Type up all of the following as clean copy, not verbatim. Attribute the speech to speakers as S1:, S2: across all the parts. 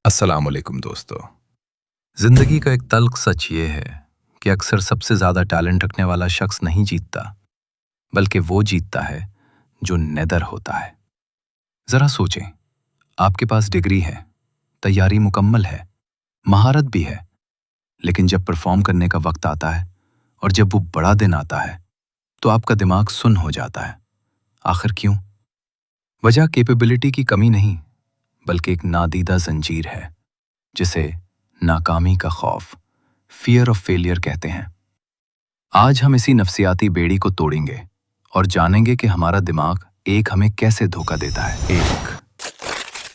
S1: अस्सलाम वालेकुम दोस्तों। जिंदगी का एक तल्ख सच ये है कि अक्सर सबसे ज्यादा टैलेंट रखने वाला शख्स नहीं जीतता, बल्कि वो जीतता है जो नेदर होता है। जरा सोचें, आपके पास डिग्री है, तैयारी मुकम्मल है, महारत भी है, लेकिन जब परफॉर्म करने का वक्त आता है और जब वो बड़ा दिन आता है तो आपका दिमाग सुन्न हो जाता है। आखिर क्यों? वजह कैपेबिलिटी की कमी नहीं, बल्कि एक नादीदा जंजीर है जिसे नाकामी का खौफ, फियर ऑफ फेलियर कहते हैं। आज हम इसी नफ्सियाती बेड़ी को तोड़ेंगे और जानेंगे कि हमारा दिमाग हमें कैसे धोखा देता है।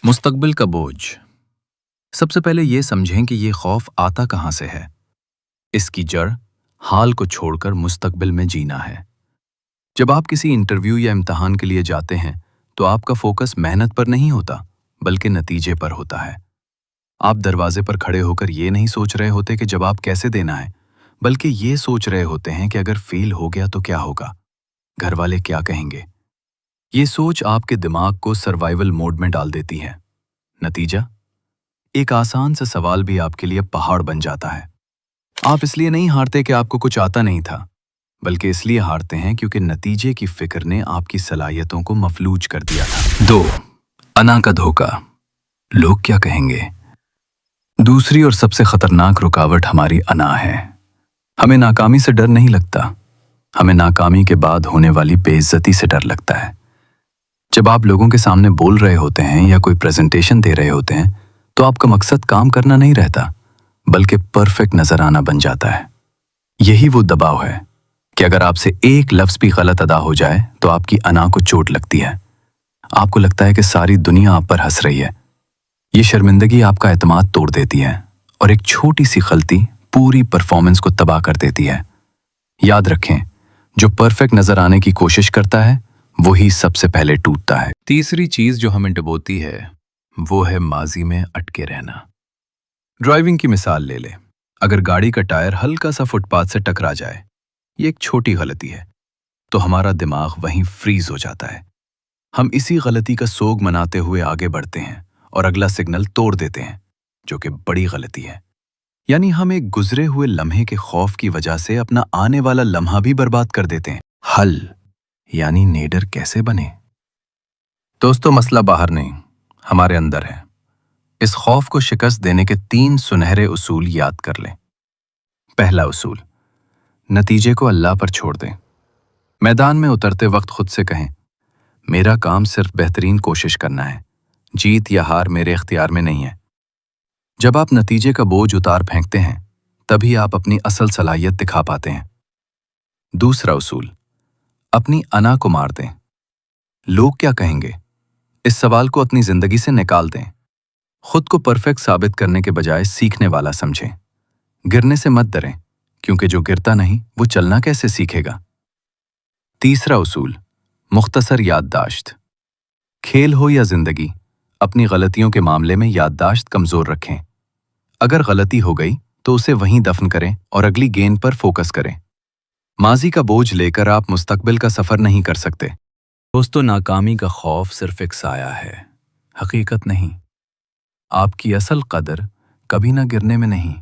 S1: मुस्तकबिल का बोझ। सबसे पहले ये समझें कि ये खौफ आता कहां से है। इसकी जड़ हाल को छोड़कर मुस्तकबिल में जीना है। जब आप किसी इंटरव्यू या इम्तिहान के लिए जाते हैं तो आपका फोकस मेहनत पर नहीं होता, बल्कि नतीजे पर होता है। आप दरवाजे पर खड़े होकर ये नहीं सोच रहे होते कि जवाब कैसे देना है, बल्कि ये सोच रहे होते हैं कि अगर फेल हो गया तो क्या होगा, घर वाले क्या कहेंगे। ये सोच आपके दिमाग को सर्वाइवल मोड में डाल देती है। नतीजा, एक आसान सा सवाल भी आपके लिए पहाड़ बन जाता है। आप इसलिए नहीं हारते कि आपको कुछ आता नहीं था, बल्कि इसलिए हारते हैं क्योंकि नतीजे की फिक्र ने आपकी सलाहियतों को मफलूज कर दिया था। 2. अना का धोखा। लोग क्या कहेंगे। दूसरी और सबसे खतरनाक रुकावट हमारी अना है। हमें नाकामी से डर नहीं लगता, हमें नाकामी के बाद होने वाली बेइज्जती से डर लगता है। जब आप लोगों के सामने बोल रहे होते हैं या कोई प्रेजेंटेशन दे रहे होते हैं तो आपका मकसद काम करना नहीं रहता, बल्कि परफेक्ट नजर आना बन जाता है। यही वो दबाव है कि अगर आपसे एक लफ्ज भी गलत अदा हो जाए तो आपकी अना को चोट लगती है। आपको लगता है कि सारी दुनिया आप पर हंस रही है। ये शर्मिंदगी आपका एतमाद तोड़ देती है और एक छोटी सी गलती पूरी परफॉर्मेंस को तबाह कर देती है। याद रखें, जो परफेक्ट नजर आने की कोशिश करता है वही सबसे पहले टूटता है। तीसरी चीज जो हमें डुबोती है वो है माजी में अटके रहना। ड्राइविंग की मिसाल ले ले। अगर गाड़ी का टायर हल्का सा फुटपाथ से टकरा जाए, ये एक छोटी गलती है, तो हमारा दिमाग वहीं फ्रीज हो जाता है। हम इसी गलती का सोग मनाते हुए आगे बढ़ते हैं और अगला सिग्नल तोड़ देते हैं, जो कि बड़ी गलती है। यानी हम एक गुजरे हुए लम्हे के खौफ की वजह से अपना आने वाला लम्हा भी बर्बाद कर देते हैं। हल यानी नेडर कैसे बने? दोस्तों, मसला बाहर नहीं, हमारे अंदर है। इस खौफ को शिकस्त देने के 3 सुनहरे उसूल याद कर लें। पहला उसूल, नतीजे को अल्लाह पर छोड़ दें। मैदान में उतरते वक्त खुद से कहें, मेरा काम सिर्फ बेहतरीन कोशिश करना है, जीत या हार मेरे इख्तियार में नहीं है। जब आप नतीजे का बोझ उतार फेंकते हैं तभी आप अपनी असल सलाहियत दिखा पाते हैं। दूसरा उसूल, अपनी अना को मार दें। लोग क्या कहेंगे, इस सवाल को अपनी जिंदगी से निकाल दें। खुद को परफेक्ट साबित करने के बजाय सीखने वाला समझें। गिरने से मत डरें, क्योंकि जो गिरता नहीं वो चलना कैसे सीखेगा। तीसरा उसूल, मुख्तसर याददाश्त। खेल हो या जिंदगी, अपनी गलतियों के मामले में याददाश्त कमजोर रखें। अगर गलती हो गई तो उसे वहीं दफन करें और अगली गेंद पर फोकस करें। माजी का बोझ लेकर आप मुस्तकबिल का सफर नहीं कर सकते। दोस्तों, नाकामी का खौफ सिर्फ एक साया है, हकीकत नहीं। आपकी असल कदर कभी ना गिरने में नहीं,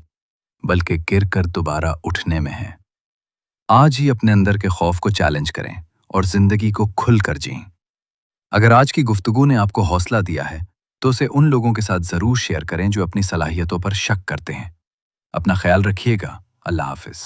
S1: बल्कि गिर कर दोबारा उठने में है। आज ही अपने अंदर के खौफ को चैलेंज करें और जिंदगी को खुल कर जिएं। अगर आज की गुफ्तगू ने आपको हौसला दिया है तो उसे उन लोगों के साथ जरूर शेयर करें जो अपनी सलाहियतों पर शक करते हैं। अपना ख्याल रखिएगा। अल्लाह हाफिज।